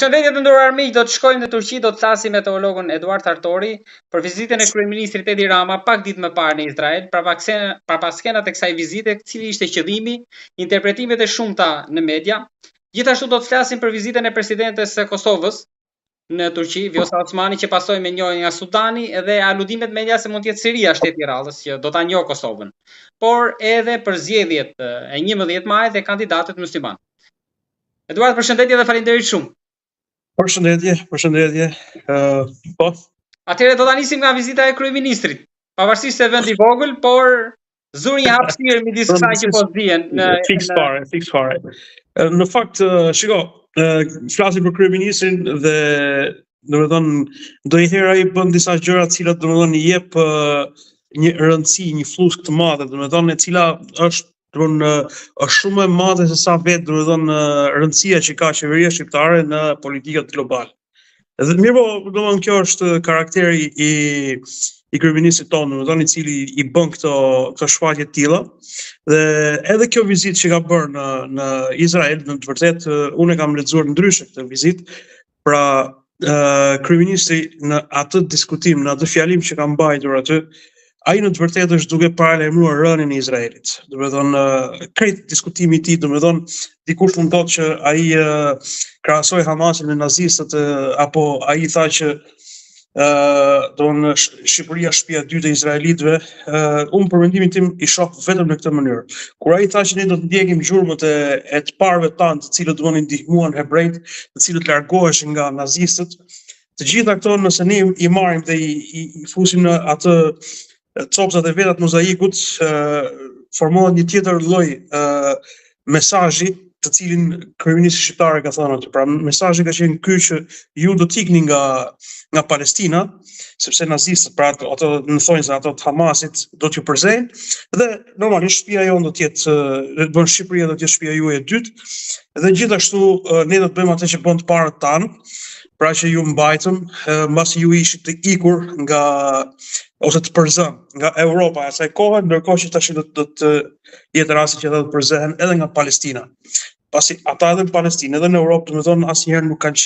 Shëndetje të nderuar miq, do të shkojmë në Turqi, do të flasim me teologun Eduard Artori për vizitën e kryeministrit Edi Rama pak ditë më parë në Izrael, parapaskenat e kësaj vizite, cili ishte qëllimi, interpretimet e shumta në media. Gjithashtu do të flasim për vizitën e presidentes së Kosovës në Turqi, Vjosa Osmani, që pasoi me njohje nga Sudani, dhe aludimet media se mund të jetë Siria shteti i radhës që do ta njohë Kosovën, por edhe për zgjedhjet e 11 majit dhe kandidatët musliman. Eduard, përshëndetje dhe faleminderit shumë. Përshëndetje. Po. Atëherë do ta nisim nga vizita e kryeministrit. Pavarësisht se vend i vogël, por zuri një hapësirë midis kësaj që po zihen në Fiks fare. Në fakt, shiko, flasim për kryeministrin dhe domethënë ndonjëherë ai bën disa gjëra të cilat domethënë i jep një rëndësi, një fluks të madhe, domethënë e cila është shumë e madhe se sa vetë domethënë rëndësia që ka qeveria shqiptare në politikat globale. Dhe mirë, domethënë kjo është karakteri i kryeministit tonë, domethënë i cili i bën këto shfaqje të tilla. Dhe edhe kjo vizitë që ka bërë në Izrael, në të vërtetë unë kam lexuar ndryshe këtë vizitë. Pra, kryeministri në atë diskutim, në atë fjalim që ka mbajtur aty, ai në të vërtetë është duke paralajmëruar rënien e Izraelit. Domethënë krejt diskutimi i tij, domethënë dikush mund të thotë që ai krahasoi Hamasin me nazistët, apo ai tha që Shqipëria shtëpia e dytë e izraelitëve. Unë për mendimin tim i shoh vetëm në këtë mënyrë. Kur ai tha që ne do të ndjekim gjurmët e të parëve tanë, të cilët do të ndihmuan hebrejt, të cilët largoheshin nga nazistët, të gjitha këto nëse ne i marrim dhe i fusim në atë copsat e vetat mozaikut, formohet një tjetër lloj mesazhi, të cilin kryeministri shqiptar ka thënë aty. Pra mesazhi ka qenë ky që ju do të ikni nga Palestina, sepse nazistët, pra ato në thonjë se ato të Hamasit do t'ju përzejnë, dhe normalisht shtëpia jonë do të jetë Shqipëria do të jetë shtëpia juaj e dytë, dhe gjithashtu ne do të bëjmë atë që bën të parët tanë, pra që ju mbajtëm, mbasi ju ishit të ikur ose të përzën nga Europa e asaj kohe, ndërkohë që tash do të jetë rasti që ata do të përzehen edhe nga Palestina. Pasi ata edhe në Palestinë, edhe në Europë, domethënë asnjëherë nuk kanë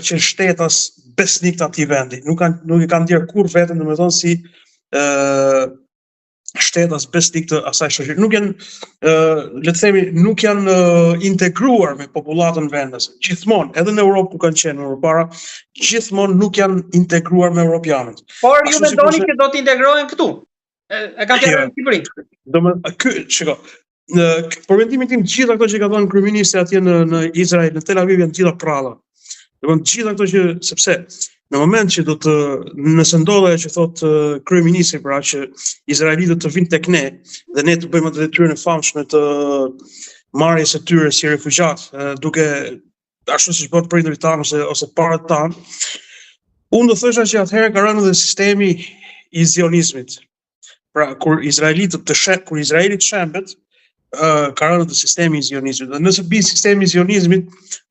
qenë shtetas besnik të atij vendi. Nuk i kanë ndier kurrë veten domethënë si shtetas besnik të asaj shoqërie. Nuk janë, le të themi, nuk janë integruar me popullatën vendase. Gjithmonë, edhe në Europë ku kanë qenë më parë, gjithmonë nuk janë integruar me europianët. Por ju mendoni që do të integrohen këtu? E kanë qenë në Shqipëri. Domethënë, shiko, për mendimin tim, gjitha këto që ka thënë kryeministri atje në Izrael, në Tel Aviv, janë gjitha pralla. Domethënë gjitha këto që, sepse në moment që nëse ndodhe që thotë kryeministri, pra që izraelitët të vinë tek ne dhe ne të bëjmë atë detyrën e famshme të marrjes së tyre si refugjat, duke ashtu siç bëhet prindërit tanë ose parët tanë, unë do thosha që atëherë ka rënë edhe sistemi i zionizmit. Pra kur Izraeli shembet, ka rënë edhe sistemi i zionizmit. Dhe nëse bie sistemi i zionizmit,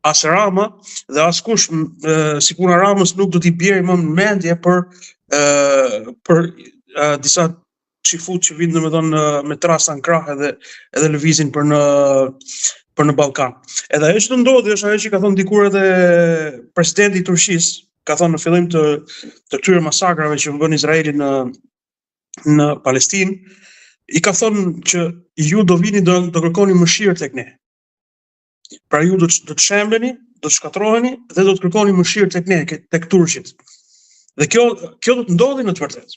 as Rama dhe askush sikur Ramës nuk do t'i bjerë më në mendje për disa çifut që vinë domethënë me trasa në krah edhe lëvizin për në Ballkan. Edhe ajo që ndodhi është ajo që ka thënë dikur edhe presidenti i Turqisë, ka thënë në fillim të këtyre masakrave që bën Izraeli në Palestinë, i ka thënë që ju do vini do kërkoni mëshirë tek ne. Pra ju do të shembeni, do të shkatroheni dhe do të kërkoni mëshirë tek ne, tek turqit. Dhe kjo do të ndodhi në të vërtetë.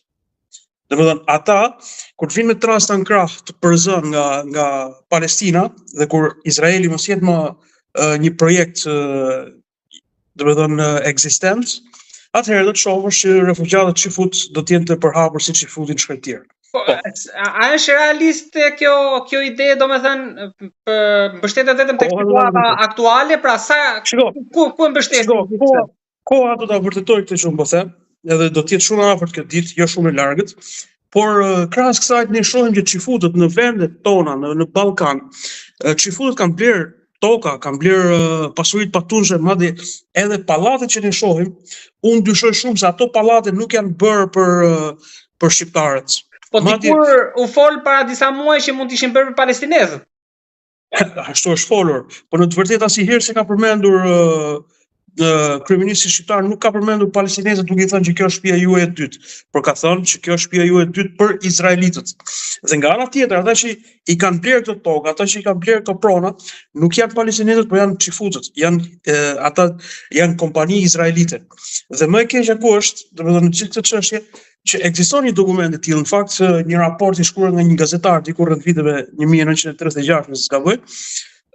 Domethënë ata kur vinë me trasta në krah të përzën nga Palestina dhe kur Izraeli mos jetë më një projekt domethënë ekzistent, atëherë do të shohësh që refugjatët çifut do të jenë të përhapur si çifutin shkretëtir. A është realiste kjo ide, domethënë mbështetet vetëm tek situata aktuale, pra ku mbështetet? Koha do ta vërtetoj këtë që unë po them, edhe do të jetë shumë afërt këtë ditë, jo shumë e largët, por krahas kësaj ne shohim që çifutët në vendet tona në Ballkan, çifutët kanë blerë toka, kanë blerë pasuritë patunshme, madje edhe pallatet që ne shohim, unë dyshoj shumë se ato pallate nuk janë bërë për shqiptarët. Po dikur u fol para disa muaj që mund të ishin bërë për palestinezët. ashtu është folur, por në të vërtetë asnjëherë se ka përmendur kryeministri shqiptar nuk ka përmendur palestinezët duke i thënë që kjo është shtëpia juaj e dytë, por ka thënë që kjo është shtëpia juaj e dytë për izraelitët. Dhe nga ana tjetër, ata që i kanë blerë këto tokë, ata që i kanë blerë këto prona, nuk janë palestinezët, por janë çifutët, ata janë kompani izraelite. Dhe më e keqja ku është, domethënë në gjithë këtë çështje, që ekziston një dokument i tillë, në fakt një raport i shkruar nga një gazetar diku rreth viteve 1936, nëse s'ka bëj,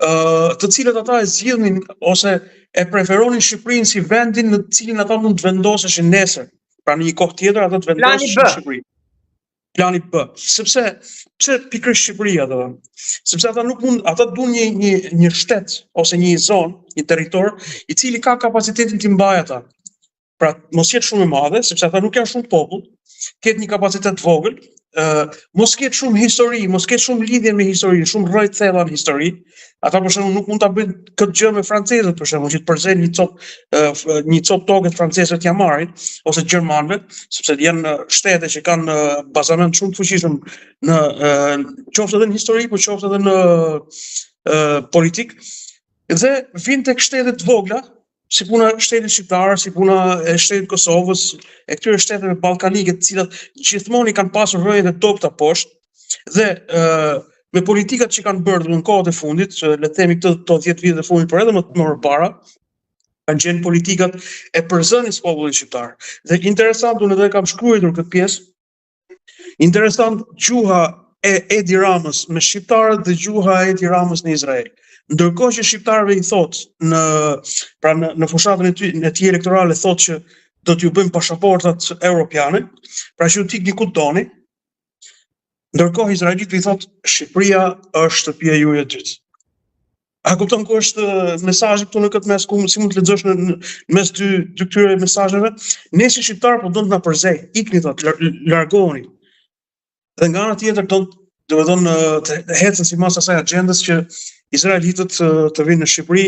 të cilët ata e zgjidhnin ose e preferonin Shqipërinë si vendin në të cilin ata mund të vendoseshin nesër. Pra në një kohë tjetër ata të vendoseshin në Shqipëri. Plani B. Sepse pse pikërisht Shqipëria do? Sepse ata duan një shtet ose një zonë, një territor i cili ka kapacitetin të mbajë ata. Pra mos jetë shumë e madhe, sepse ata nuk janë shumë popull, ketë një kapacitet vogël, mos ketë shumë histori, mos ketë shumë lidhje me histori, shumë rrojt thella në histori. Ata për shembull nuk mund ta bëjnë këtë gjë me francezët, për shembull, që të përzejnë një cop tokë francezët ja marrin ose gjermanëve, sepse janë shtete që kanë bazament shumë të fuqishëm në qoftë edhe në histori, por qoftë edhe në politik. Dhe vinë tek shtetet vogla, si puna e shtetit shqiptar, si puna e shtetit Kosovës, e këtyre shteteve ballkanike, të cilat gjithmonë i kanë pasur rrojët e dobta poshtë dhe me politikat që kanë bërë në kohët e fundit, le të themi këto 10 vjet e fundit, por edhe më përpara, kanë qenë politikat e përzënies popullit shqiptar. Dhe interesant, unë edhe kam shkruar këtë pjesë, interesant gjuha e Edi Ramës me shqiptarët dhe gjuha e Edi Ramës në Izrael. Ndërkohë që shqiptarëve i thotë në fushatën e tij elektorale thotë që do t'ju bëjmë pasaportat europiane, pra që ju t'ikni ku doni. Ndërkohë izraelitëve i thotë Shqipëria është shtëpia juaj e dytë. A kupton ku është mesazhi këtu në këtë mes, ku si mund të lexosh në mes dy këtyre mesazheve? Ne si shqiptar po do të na përzej, ikni thotë, largohuni. Dhe nga ana tjetër domethënë të hecën sipas asaj agjendës që izraelitët të vinë në Shqipëri,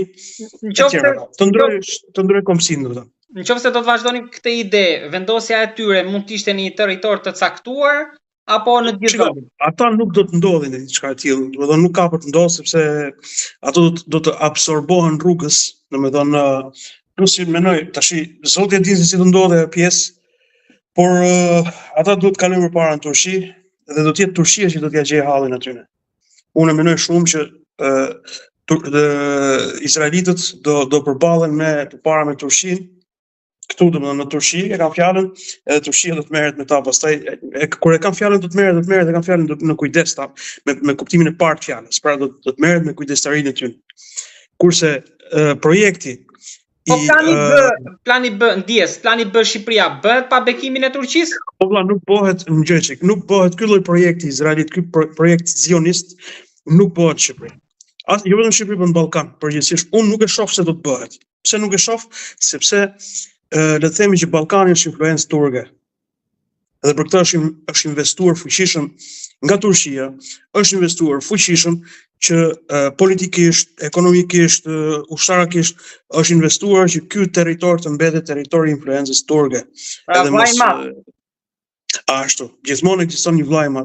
të ndrojë kombësinë domethënë. Nëse do të vazhdonin këtë ide, vendosja e tyre mund të ishte në një territor të caktuar apo në gjithë zonën? Ata nuk do të ndodhin diçka e tillë, domethënë nuk ka për të ndodhur sepse ato do të absorbohen rrugës, domethënë plus që mendoj tash Zoti e di se si do ndodhe pjesë, por ata duhet të kalojnë përpara në Turqi dhe do të jetë Turqia që do t'ia gjejë hallin aty. Unë mendoj shumë që izraelitët do përballen përpara me Turqinë. Këtu domethënë në Turqi e kanë fjalën, edhe Turqia do të merret me ta pastaj kur e kanë fjalën do të merret e kanë fjalën në kujdes ta me kuptimin e parë të fjalës. Pra do të merret me kujdestarinë e tyre. Kurse projekti plani B ndjes, plani B Shqipëria bëhet pa bekimin e Turqisë? Po vëlla nuk bëhet nuk bëhet ky lloj projekti izraelit, ky projekt zionist nuk bëhet në Shqipëri. Jo vetëm në Shqipëri, por në Ballkan, përgjithsisht unë nuk e shoh se do të bëhet. Pse nuk e shoh? Sepse le të themi që Ballkani është influencë turke. Dhe për këtë është investuar fuqishëm nga Turqia, është investuar fuqishëm që politikisht, ekonomikisht, ushtarakisht është investuar që ky territor të mbetet territori i influencës turke. Ashtu, gjithmonë ekziston një vllajma.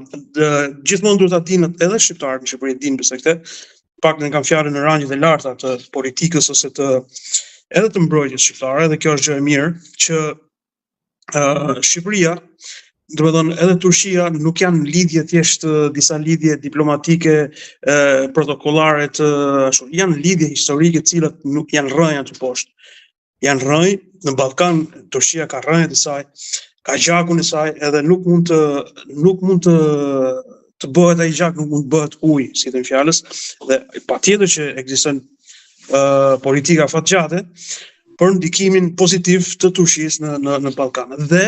Gjithmonë duhet ta dinë edhe shqiptarët në Shqipëri dinë pse këtë. Pak ne kanë fjalën në rangjet e larta të politikës ose edhe të mbrojtjes shqiptare, dhe kjo është gjë e mirë që Shqipëria, domethënë edhe Turqia nuk janë lidhje thjesht disa lidhje diplomatike, protokollare ashtu, janë lidhje historike të cilat nuk janë rrënja aty poshtë. Janë rrënjë në Ballkan, Turqia ka rrënjët e saj, ka gjakun e saj, edhe nuk mund të bëhet ai gjak, nuk mund të bëhet ujë, si thënë fjalës, dhe patjetër që ekziston politika fatgjate për ndikimin pozitiv të Turqisë në Ballkan. Dhe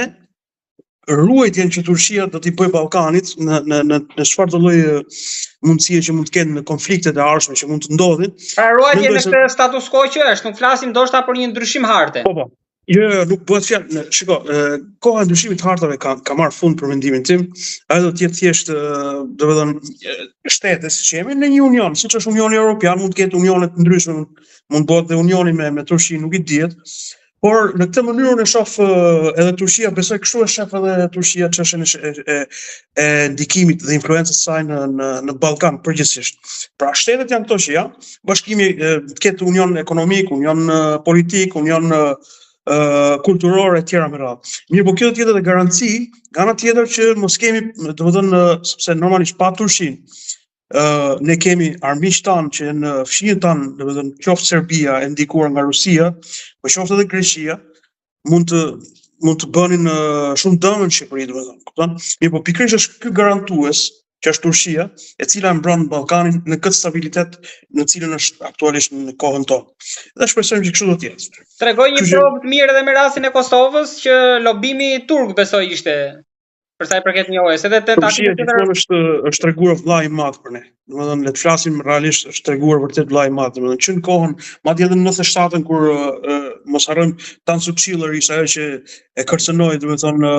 ruajtjen që Turqia do t'i bëjë Ballkanit në çfarë do lloj mundësie që mund të kenë në konfliktet e ardhshme që mund të ndodhin. Pra ruajtja në këtë status quo që është, nuk flasim ndoshta për një ndryshim harte. Po. Jo, nuk bëhet fjalë. Shiko, koha e ndryshimit të hartave ka marrë fund për mendimin tim. Ajo do të jetë thjesht, domethënë shtete siç jemi në një union, siç është Unioni Evropian, mund të ketë unione të ndryshme, mund bëhet dhe unioni me Turqinë, nuk i dihet. Por në këtë mënyrë unë e shoh edhe Turqia, besoj kështu e shef edhe Turqia çështjen e ndikimit dhe influencës së saj në Ballkan përgjithsisht. Pra shtetet janë këto që ja, bashkimi të ketë union ekonomik, union politik, union kulturor e tjera me radhë. Mirë, po kjo do të jetë edhe garanci, nga ana tjetër që mos kemi, domethënë, sepse normalisht pa Turqinë ne kemi armiq tanë që në fshinjën tanë, domethënë qoftë Serbia e ndikuar nga Rusia, po qoftë edhe Greqia, mund të bënin shumë dëm në Shqipëri, domethënë, kupton? Mirë, po pikërisht është ky garantues që është Turqia, e cila e mbron Ballkanin në këtë stabilitet në cilën është aktualisht në kohën tonë. Dhe shpresojmë që kështu do të jetë. Tregoj një provë të mirë edhe me rastin e Kosovës që lobimi turk besoj ishte. Për sa i përket njohjes, edhe Turqia gjithmonë është treguar vëlla i madh për ne. Domethënë le të flasim realisht, është treguar vërtet vëlla i madh. Domethënë që në kohën, madje edhe në 97-ën kur mos harrojmë Tansu Çiller ishte ajo që e kërcënoi domethënë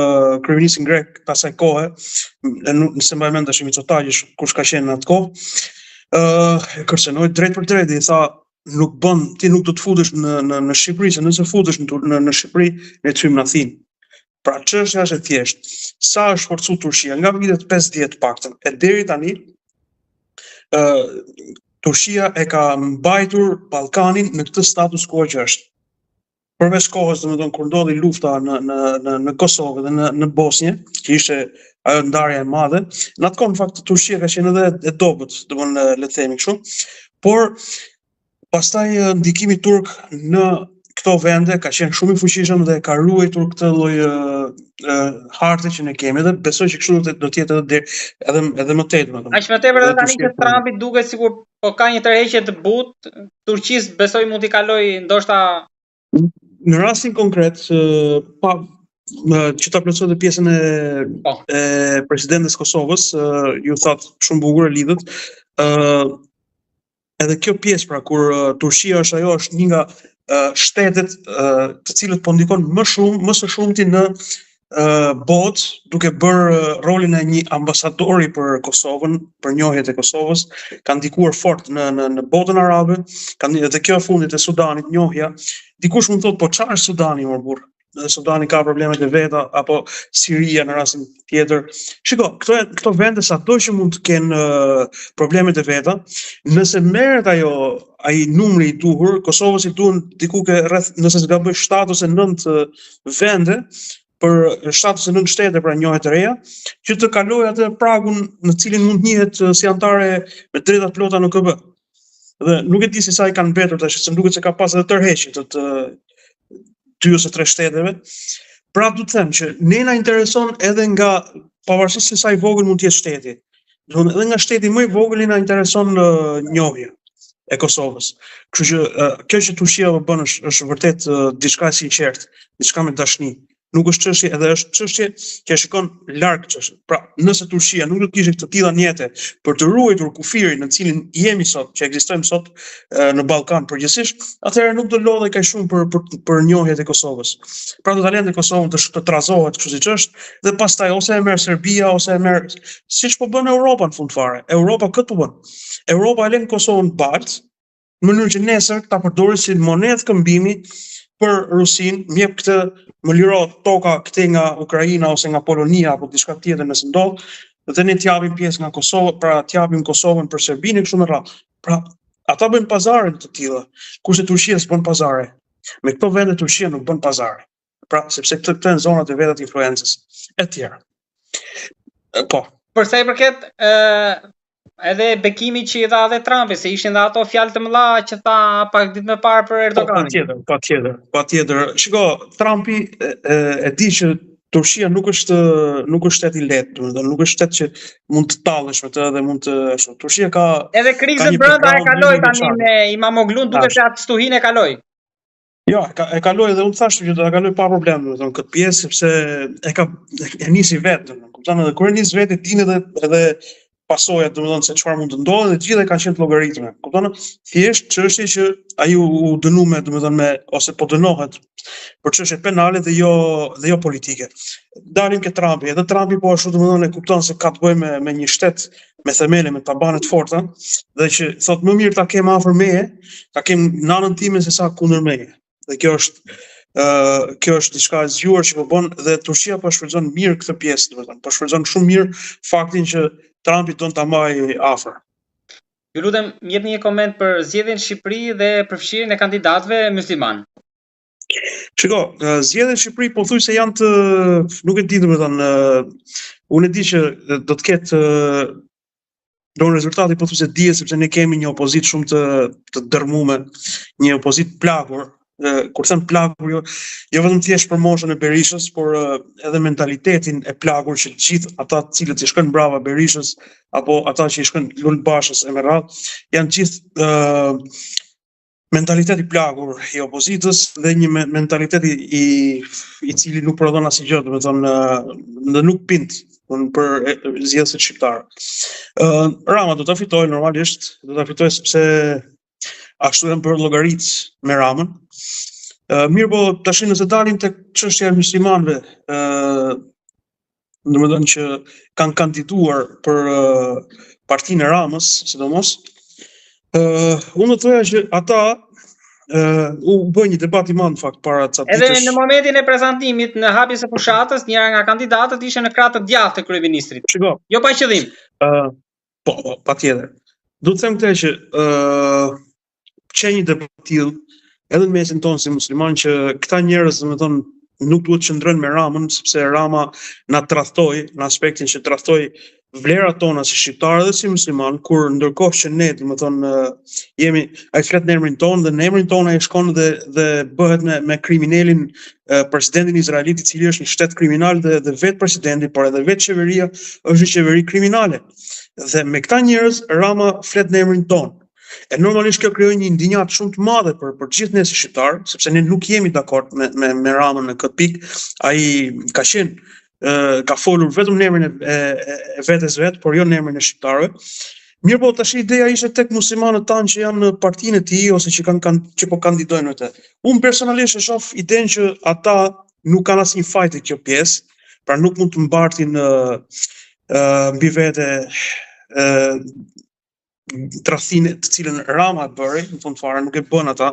kryeministin grek të asaj kohe, nëse mbaj mend tash Mitsotakis kush ka qenë në atë kohë, e kërcënoi drejt për drejt, i tha nuk bën, ti nuk do të futesh në Shqipëri, se nëse futesh në Shqipëri, ne të hyjmë në Athinë. Pra çështja është e thjeshtë. Sa është forcu Turqia nga vitet 50 paktën e deri tani, Turqia e ka mbajtur Ballkanin në këtë status quo që është. Përveç kohës, domethënë kur ndodhi lufta në Kosovë dhe në Bosnjë, që ishte ajo ndarja e madhe, në atë kohë në fakt Turqia ka qenë edhe e dobët, domethënë le të themi kështu. Por pastaj ndikimi turk në këto vende ka qenë shumë i fuqishëm dhe ka ruajtur këtë lloj harte që ne kemi, dhe besoj që kështu do të jetë edhe më tej, domethënë. Aq më tepër edhe tani që Trumpi duket sikur po ka një tërheqje të butë, Turqisë besoj mund t'i kaloj ndoshta në rastin konkret që ta plotësoj pjesën e presidentes Kosovës, ju thatë shumë bukur e lidhët. Edhe kjo pjesë pra kur Turqia është një nga shtetet të cilët po ndikon më së shumti në botë, duke bërë rolin e një ambasadori për Kosovën, për njohjet e Kosovës, ka ndikuar fort në botën arabe, dhe kjo e fundit e Sudanit, njohja. Dikush mund thotë, po çfarë është Sudani, më burr? Dhe Sudani ka problemet e veta, apo Siria në rastin tjetër. Shiko, këto vende sado që mund të kenë problemet e veta, nëse merret ai numri i duhur, Kosovës i duhen diku ke rreth, nëse s'gaboj 7 ose 9 vende, për 7 ose 9 shtete pra njohjet e reja, që të kalojë atë pragun në cilin mund njihet si anëtare me drejta të plota në KB. Dhe nuk e di se sa i kanë mbetur tash, se duket se ka pas edhe tërheqje të 2 ose 3 shteteve. Pra du të them që ne na intereson edhe nga, pavarësisht se sa i vogël mund të jetë shteti, edhe nga shteti më i vogël na intereson njohja e Kosovës. Kështu që kjo që Turqia po bën është vërtet diçka e sinqertë, diçka me dashni. Nuk është çështje, edhe është çështje që shikon larg çështën. Pra, nëse Turqia nuk do të kishte të tilla njete për të ruajtur kufirin në cilin jemi sot, që ekzistojmë sot në Ballkan përgjithsisht, atëherë nuk do lodhej kaq shumë për njohjet e Kosovës. Pra do ta lënë Kosovën të trazohet kështu siç është, dhe pastaj ose e merr Serbia ose e merr siç po bën Europa në fund fare. Europa këtë po bën. Europa e lën Kosovën balt, në mënyrë që nesër ta përdorë si monedë këmbimi për Rusin, mjep këtë, më liro toka këtej nga Ukraina ose nga Polonia apo diçka tjetër nëse ndodh, dhe ne t'japim pjesë nga Kosova, pra t'japim Kosovën për Serbinë kështu me radhë. Pra, ata bëjnë pazare të tilla, kurse Turqia s'bën pazare. Me këto vende Turqia nuk bën pazare. Pra, sepse këto janë zonat e veta të influencës e tjera. Po. Për sa i përket edhe bekimi që i dha edhe Trumpi, se ishin dhe ato fjalë të mëdha që tha pak ditë më parë për Erdoganin. Patjetër. Shiko, Trumpi e di që Turqia nuk është shtet i lehtë, domethënë nuk është shtet që mund të tallesh me të dhe mund të ashtu. Turqia ka edhe krizën brenda e kaloi tani me Imamoglu, duket se atë stuhinë e kaloi. Jo, e kaloi dhe unë thashë që do ta kaloj pa problem, domethënë këtë pjesë sepse e nisi vetë, domethënë. Kupton, edhe kur e nis vetë dinë edhe pasojat, domethënë se çfarë mund të ndodhë, dhe të gjitha kanë qenë të llogaritme. Kupton? Thjesht çështje që ai u dënuar domethënë ose po dënohet për çështje penale dhe jo politike. Dalim ke Trumpi, edhe Trumpi po ashtu domethënë e kupton se ka të bëjë me një shtet me themele, me tabane të forta, dhe që thotë më mirë ta kem afër meje, ta kem nanën time se sa kundër meje. Dhe kjo është Kjo është diçka e zgjuar që po bën dhe Turqia po shfrytëzon mirë këtë pjesë, domethënë, po shfrytëzon shumë mirë faktin që Trumpi don ta marrë afër. Ju lutem, më jepni një koment për zgjedhjen në Shqipëri dhe përfshirjen e kandidatëve musliman. Shiko, zgjedhjet në Shqipëri pothuajse janë të, nuk e di domethënë, unë e di që do të ketë rezultati pothuajse dihet sepse ne kemi një opozitë shumë të dërmuar, një opozitë plagur. Kur them plagur, jo vetëm thjesht për moshën e Berishës, por edhe mentalitetin e plagur që të gjithë ata të cilët i shkojnë brava Berishës apo ata që i shkojnë Lulbashës e me radhë, janë gjithë mentaliteti plagur i opozitës dhe një mentalitet i cili nuk prodhon asgjë, domethënë, dhe nuk pint për zgjedhësit shqiptar. Rama do ta fitojë normalisht, do ta fitojë sepse ashtu janë bërë llogarit me Ramën. Mirë po tash nëse dalim tek çështja e muslimanëve, domethënë që kanë kandiduar për partinë e Ramës, sidomos, unë do të thoya që ata u bë një debat i madh në fakt para ca ditësh. Edhe në momentin e prezantimit në hapjes së fushatës, njëra nga kandidatët ishte në krah të djathtë të kryeministrit. Shiko. Jo pa qëllim. Po, patjetër. Do të them këtë që që një debat i tillë edhe në mesin tonë si musliman që këta njerëz, domethënë, nuk duhet të qëndrojnë me Ramën sepse Rama na tradhtoi në aspektin që tradhtoi vlerat tona si shqiptarë dhe si musliman, kur ndërkohë që ne, domethënë, jemi, ai flet në emrin tonë dhe në emrin tonë ai shkon dhe bëhet me kriminalin presidentin izraelit, i cili është një shtet kriminal dhe vetë presidenti, por edhe vetë qeveria është një qeveri kriminale. Dhe me këta njerëz Rama flet në emrin tonë. E normalisht kjo krijon një indinjat shumë të madhe për gjithë ne si shqiptar, sepse ne nuk jemi dakord me Ramën në këtë pikë. Ai ka qenë ka folur vetëm në emrin e vetes vet, por jo në emrin e shqiptarëve. Mirë po tash ideja ishte tek muslimanët tanë që janë në partinë e tij ose që po kandidojnë atë. Unë personalisht e shoh idenë që ata nuk kanë asnjë fajt të kjo pjesë, pra nuk mund të mbartin mbi vete tradhtinë të cilën Rama bëri, në fund fare nuk e bën ata,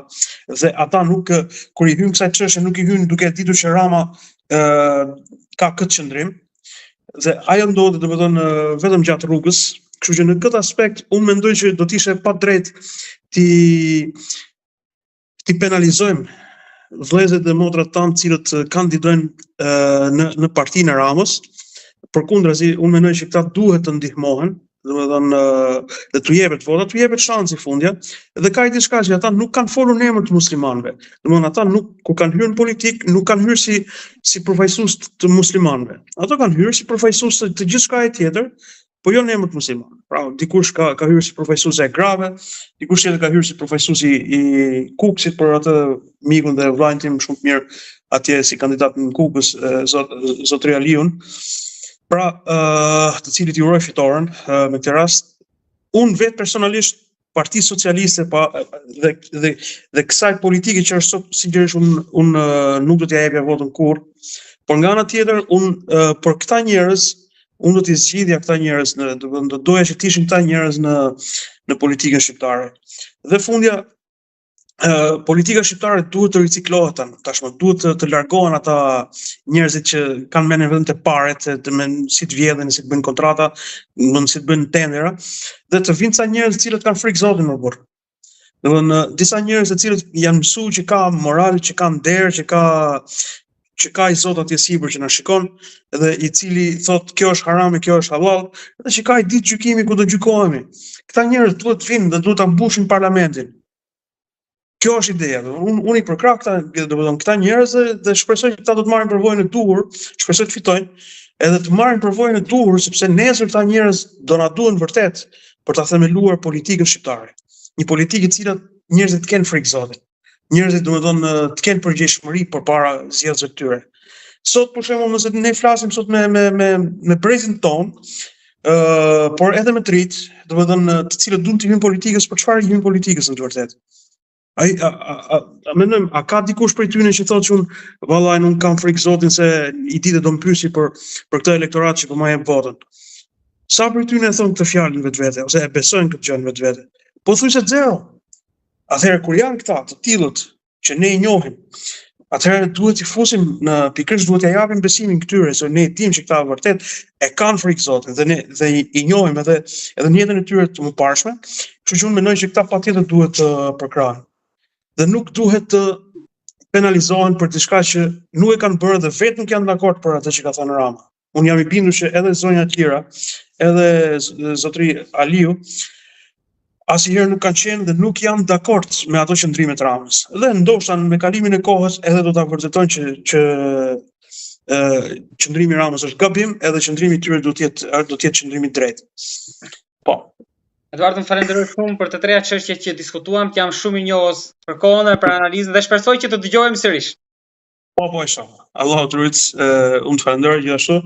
dhe ata nuk, kur i hyn kësaj çështje, nuk i hyn duke ditur që Rama ka këtë qëndrim, dhe ajo ndodhi domethënë vetëm gjatë rrugës, kështu që në këtë aspekt unë mendoj që do të ishte pa drejt ti penalizojmë vëllezërit dhe motrat tanë cilët kandidojnë në partinë e Ramës. Përkundrazi, unë mendoj që këta duhet të ndihmohen, domethënë dhe t'u jepet vota, t'u jepet shansi fundja, dhe ka diçka që ata nuk kanë folur në emër të muslimanëve. Domethënë ata nuk, kur kanë hyrë në politikë, nuk kanë hyrë si përfaqësues të muslimanëve. Ata kanë hyrë si përfaqësues të gjithçka tjetër, po jo në emër të muslimanëve. Pra, dikush ka hyrë si përfaqësues e grave, dikush tjetër ka hyrë si përfaqësues i Kukësit për atë mikun dhe vllajën tim shumë të mirë atje si kandidat në Kukës, zotëri Aliun. Pra, të cilit i uroj fitoren me këtë rast, unë vetë personalisht Parti Socialiste dhe kësaj politike që është sot, sinqerisht unë nuk do t'ja jepja votën kurrë, por nga ana tjetër unë për këta njerëz, unë do t'i zgjidhja këta njerëz, do doja që t'ishin këta njerëz në politikën shqiptare. Dhe fundja, politika shqiptare duhet të riciklohet tashmë, duhet të largohen ata njerëzit që kanë mendjen vetëm te paret, si të vjedhin, si të bëjnë kontrata, si të bëjnë tendera, dhe të vinë ca njerëz të cilët kanë frikë Zotin më burr. Domethënë disa njerëz të cilët janë mësuar që ka moral, që kanë nder, që ka i Zot atje sipër që na shikon, dhe i cili thotë kjo është haram e kjo është halal, dhe që ka i ditë gjykimi ku do gjykohemi. Këta njerëz duhet të vinë dhe duhet ta mbushin parlamentin. Kjo është ideja. Unë i përkrah këta njerëz dhe shpresoj që këta do të marrin përvojën e duhur, shpresoj të fitojnë, edhe të marrin përvojën e duhur sepse nesër këta njerëz do na duhen vërtet për ta themeluar politikën shqiptare. Një politikë e cila njerëzit të kenë frikë Zotit. Njerëzit domethënë të kenë përgjegjësi përpara zgjedhjeve të tyre. Sot për shembull, nëse ne flasim sot me prezin ton, por edhe me trit, domethënë të cilët duan të hyjnë politikës, për çfarë hyjnë politikës në të vërtetë? Mendojmë, a ka dikush prej tyre që thotë që vallai nuk kam frikë Zotin se i ditë do mpyesi për këtë elektorat që po ma jep votën. Sa prej tyre e thonë këtë fjalën vetvete ose e besojnë këtë gjë vetvete? Po thjesht zero. Atëherë kur janë këta të tillët që ne i njohim, atëherë duhet i fusim pikërisht duhet ja japim besimin këtyre se ne dim që këta vërtet e kanë frikë Zotit dhe i njohim edhe në jetën e tyre të mëparshme. Kështu që unë mendoj që këta patjetër duhet përkrahen. Dhe nuk duhet të penalizohen për diçka që nuk e kanë bërë dhe vetë nuk janë dakord për atë që ka thënë Rama. Unë jam i bindur që edhe zonja Tira, edhe zotri Aliu, asnjëherë nuk kanë qenë dhe nuk janë dakord me ato qëndrime të Ramës. Dhe ndoshta me kalimin e kohës edhe do ta vërtetojnë që qëndrimi i Ramës është gabim, edhe qëndrimi i tyre do të jetë qëndrimi i drejtë. Po. Eduardo, më falenderoj shumë për të treja çështjet që diskutuam, jam shumë i njohës për kohën dhe për analizën dhe shpresoj që të dëgjohemi sërish. Po, inshallah. Allahu të rrit, unë të falenderoj gjithashtu.